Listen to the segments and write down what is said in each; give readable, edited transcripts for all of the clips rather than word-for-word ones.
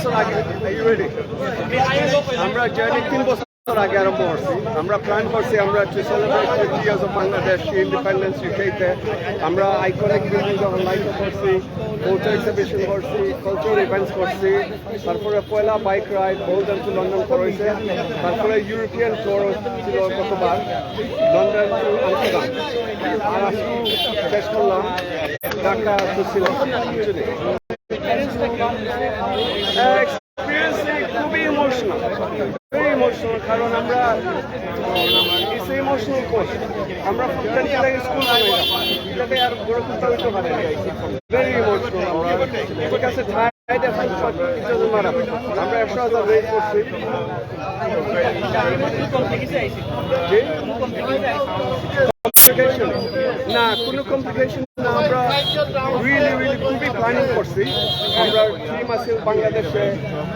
বছর আগে আমরা জার্নি 3 বছর আগে আরম্ভ করছি। আমরা প্ল্যান করছি আমরা to celebrate 50 years of Bangladesh independence ইউকেতে। আমরা আইকনিক বিল্ডিং যখন লাইট করছি, ফটো এক্সিবিশন করছি, কালচারাল ইভেন্টস করছি, তারপরে পয়লা বাইক রাইড বোল্ডন টু লন্ডন করেছে, তারপরে ইউরোপিয়ান ট্যুর ছিল গতবার লন্ডন টু আমস্টারডাম, আর আজকে শেষ করলাম ঢাকা টু সিলেট। খুবই ইমোশনাল, ভেরি ইমোশনাল, কারণ আমরা ইটস ইমোশনাল কোর্স। আমরা স্কুল এটাকে আর গড়ে তুলতে হইতে পারে, ভেরি ইমোশনাল। আমরা ঠিক আছে আমরা 100,000 রেট করছি। না কোনো কমপ্লিকেশন না, আমরা রিয়েলি খুবই প্ল্যানিং করছি। আমরা টিম আছে বাংলাদেশে,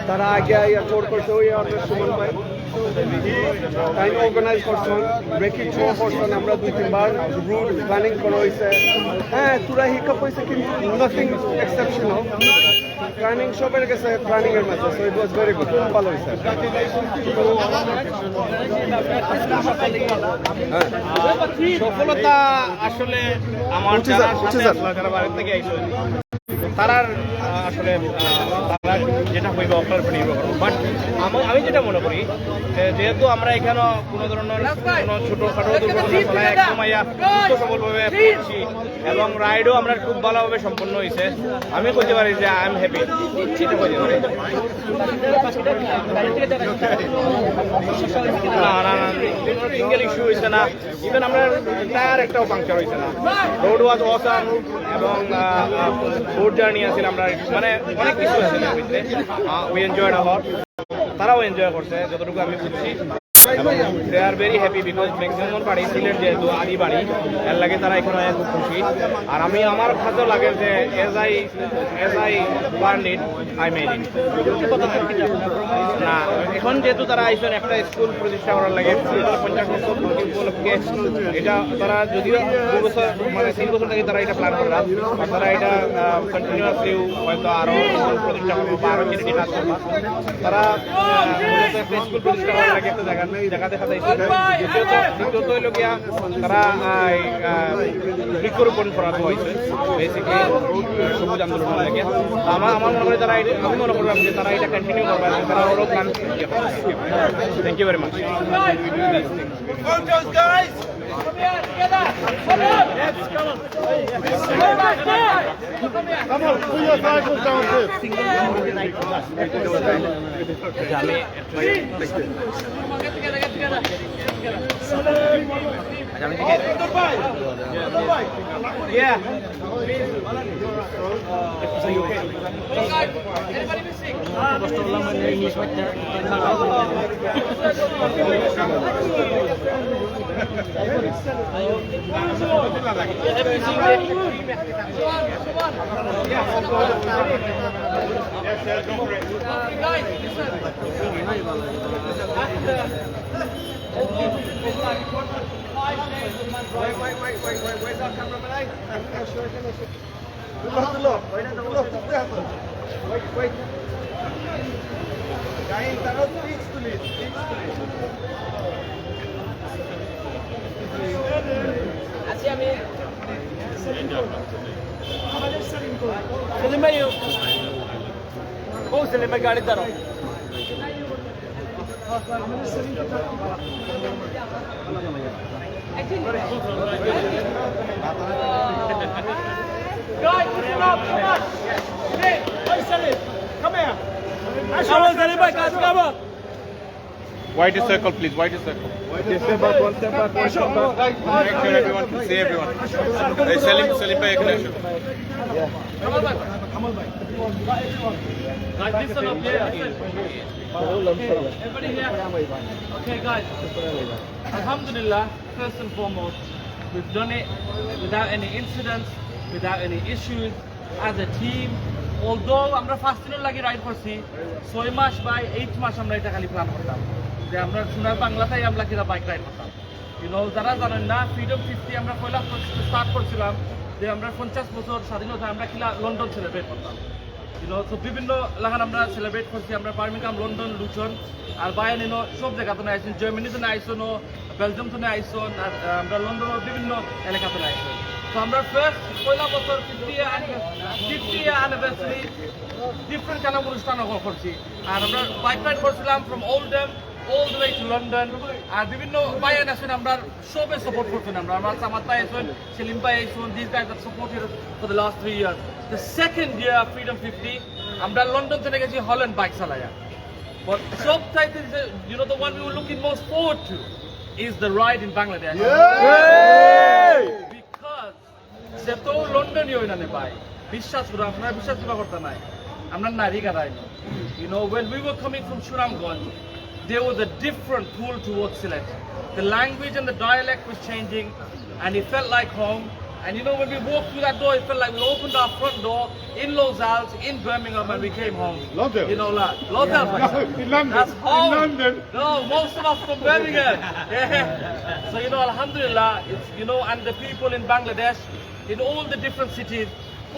তারা আগে ট্যুর করছে, ওই আমাদের সুমন ভাই টাইম অর্গানাইজ করছেন, ব্রেকিং শো করছেন। আমরা 2-3 বার রুট প্ল্যানিং করা হয়েছে। হ্যাঁ তোরা হিকআপ হয়েছে কিন্তু নাথিং এক্সেপশনাল। প্ল্যানিং সবের গেছে প্ল্যানিং এর মধ্যে, so it was very good, খুব ভালো হয়েছে। সফলতা আসলে আমার যারা বাইরে থেকে আইসে তারা আসলে তারা যেটা হইবে আপনার উপর নির্ভর করবো। বাট আমি যেটা মনে করি যেহেতু আমরা এখানে কোনো ধরনের কোনো ছোটোখাটো দুর্ঘটনা ফলায় একদম সুস্থ সবলভাবে করছি এবং রাইডও আমরা খুব ভালোভাবে সম্পন্ন হয়েছে, আমি বলতে পারি যে আই এম হ্যাপি। সেটা বলতে পারি সিঙ্গেল ইস্যু হয়েছে না, ইভেন আমরা টায়ার একটাও পাংচার হয়েছে না। রোড ওয়াজ অসাম এবং বোট জার্নি আছে, আমরা মানে অনেক কিছু আছে উই এনজয়েড আ লট। তারাও এনজয় করছে যতটুকু আমি বুঝছি, এবং they are very happy because maximum বাড়ি সিলেট যেহেতু আদি বাড়ি, এর লাগে তারা এখানে খুব খুশি। আর আমি আমার কাছেও লাগে যে age I planned it I made it. না এখন যেহেতু তারা আইসেন একটা স্কুল প্রতিষ্ঠা করার লাগে 50 বছর উপলক্ষে, এটা তারা যদিও 2 বছর মানে 3 বছর থেকে তারা এটা প্ল্যান করে, তারা এটা কন্টিনিউয়াসলি হয়তো আরও প্রতিষ্ঠা করবো বা আরও চ্যারিটি কাজ করবো। তারা একটা স্কুল প্রতিষ্ঠা করার লাগে একটা জায়গা দেখা যায়। দ্বিতীয়ত হইল গিয়া তারা বৃক্ষরোপণ করানো হয়েছে বেসিক্যালি সবুজ আন্দোলনের লাগে। আমার মনে করি তারা আমি মনে করলাম যে তারা এটা কন্টিনিউ করবে, তারা ওরও plan. Thank you very much. Yeah. Anybody missing? Where's our cameraman? Wait. Guys, I don't speak to me. Así a mí. Selim bhai. Oh, Selim bhai गाड़ी दरो. Guys, listen up, come on. Hey, Salim, come here. Salim bhai, come on. White circle, please. White circle. Step back, one step back. Make sure everyone can see everyone. Hey, Salim bhai, connection. Yeah. Come on, bhai. Guys, listen up here. Everybody here. Okay, guys. Alhamdulillah, first and foremost, we've done it without any incidents, without any issues, as a team. Although আমরা first দিনের লাগি ride করছি 6 মাস বা 8 মাস আমরা এটা খালি plan করতাম যে আমরা সোনার বাংলাতেই আমরা কিনা বাইক রাইড করতাম। যারা জানেন না ফ্রিডম 50 আমরা পয়লা স্টার্ট করছিলাম যে আমরা 50 বছর স্বাধীনতা আমরা কিনা লন্ডন সেলিব্রেট করতাম। So বিভিন্ন লাগান আমরা সেলিব্রেট করছি আমরা বার্মিংহাম লন্ডন লুটন আর বাইরে সব জায়গাতে আইসন জার্মানিতে আইসন বেলজিয়ামতে আইসন আর আমরা লন্ডনের বিভিন্ন এলাকাতে আইসন তো আমরা ফার্স্ট পয়লা বছর 50 অ্যানিভার্সারি ডিফারেন্ট কাইন্ড অফ অনুষ্ঠান করছি আর আমরা বাইক রাইড করছিলাম from Oldham all the way to London আর বিভিন্ন বাইরে আসেন আমরা সবে সাপোর্ট করছেন আমরা সামাদ ভাই আছেন সেলিম ভাই আছেন these guys have supported us for the last 3 years the second year Freedom 50 আমরা লন্ডন থেকে গেছি হল্যান্ড বাইক চালায়া but সব চাইতে you know the one we were looking most forward to is the ride in Bangladesh because সে তো লন্ডনই হই না ভাই বিশ্বাস করো আপনারা বিশ্বাস করতে নাই আমরা নারী গাড়াই you know when we were coming from Suramganj there was a different pull towards Sylhet. The language and the dialect was changing and it felt like home. And you know when we walked through that door, it felt like we opened our front door in Los Alps, in Birmingham and we came home. London? You know, like, Los Alps. In London. That's home. In London. No, most of us from Birmingham. Yeah. So you know, alhamdulillah, it's, you know, and the people in Bangladesh, in all the different cities,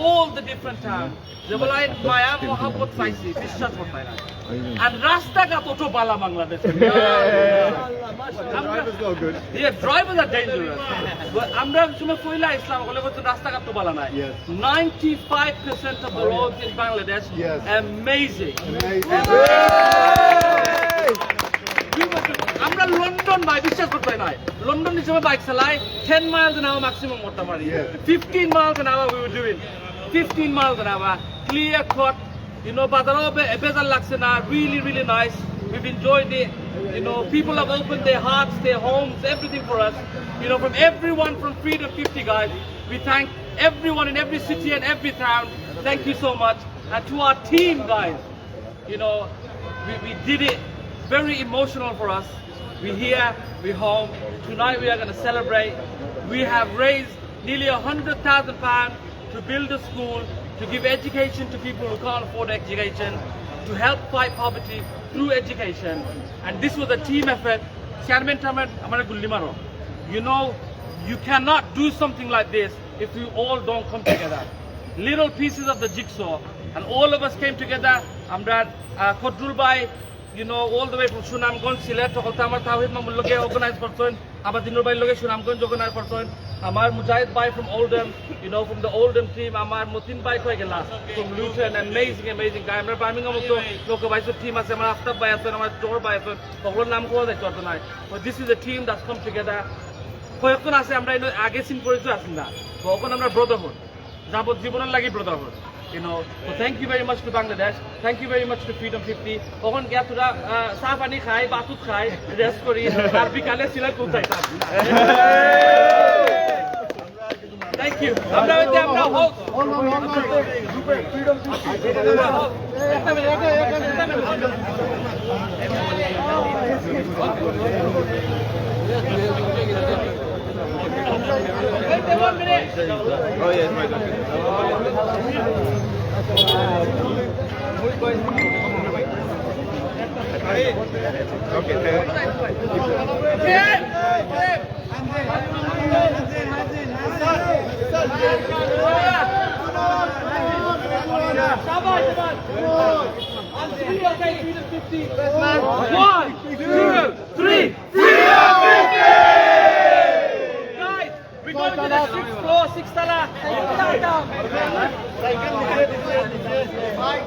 all the different towns, they were like, Maya Mohammed Faisi, Vishwas Hortaina. And Rasta got auto bala Bangladesh. Drivers no good. Yeah, drivers are dangerous. But Amra Shuma Fuila Islam, Rasta got to bala nai. Yes. 95% of the roads in Bangladesh, Yes. amazing. Amazing. আমরা London ভাই বিশ্বাস করতে নাই London হিসেবে bike চালাই 10 miles an hour maximum করতে পারি 15 miles an hour we were doing 15 miles an hour clear cut you know বাজারও বেজার লাগছে না really nice we've enjoyed it you know people have opened their hearts their homes everything for us you know from everyone from Freedom 50 guys we thank everyone in every city and every town thank you so much and to our team guys you know we did it very emotional for us. We're here, we're home. Tonight we are going to celebrate. We have raised nearly £100,000 to build a school, to give education to people who can't afford education, to help fight poverty through education. And this was a team effort. You know, you cannot do something like this if we all don't come together. Little pieces of the jigsaw, and all of us came together. Amrad Kodrul Bhai, you know, all the way from Sunamganj, Sylhet, Tokolta, Amar Tawhid Mahmud Loge organized person, Amar Dinur Bhai Loge Sunamganj organized person, Amar Mujahid Bhai from Oldham, you know, from the Oldham team, Amar Mutin Bhai Koi Gela from Luton, amazing guy. Amar Birmingham also Loka Bhai so team ase, Amar Aftab Bhai ase, Amar Jor Bhai ase, Tokolor Nam Ko Dai Chorto Nai. But this is a team that's come together. Koyokton ase amra ino age sin poricho asin na. Tokon amra brotherhood. Jabot jiboner lagi brotherhood. You know, so thank you very much to Bangladesh. Thank you very much to Freedom 50. Okhon gya tura sa pani khai, batut khai, rest kori, ar bikale Sylhet phounchaitam. Thank you. Amra host. Freedom 50. Wait 1 minute. Oh yes, my God. Okay, One, two, three. Guys, we're going to the 6th floor, 6th tala. Bye.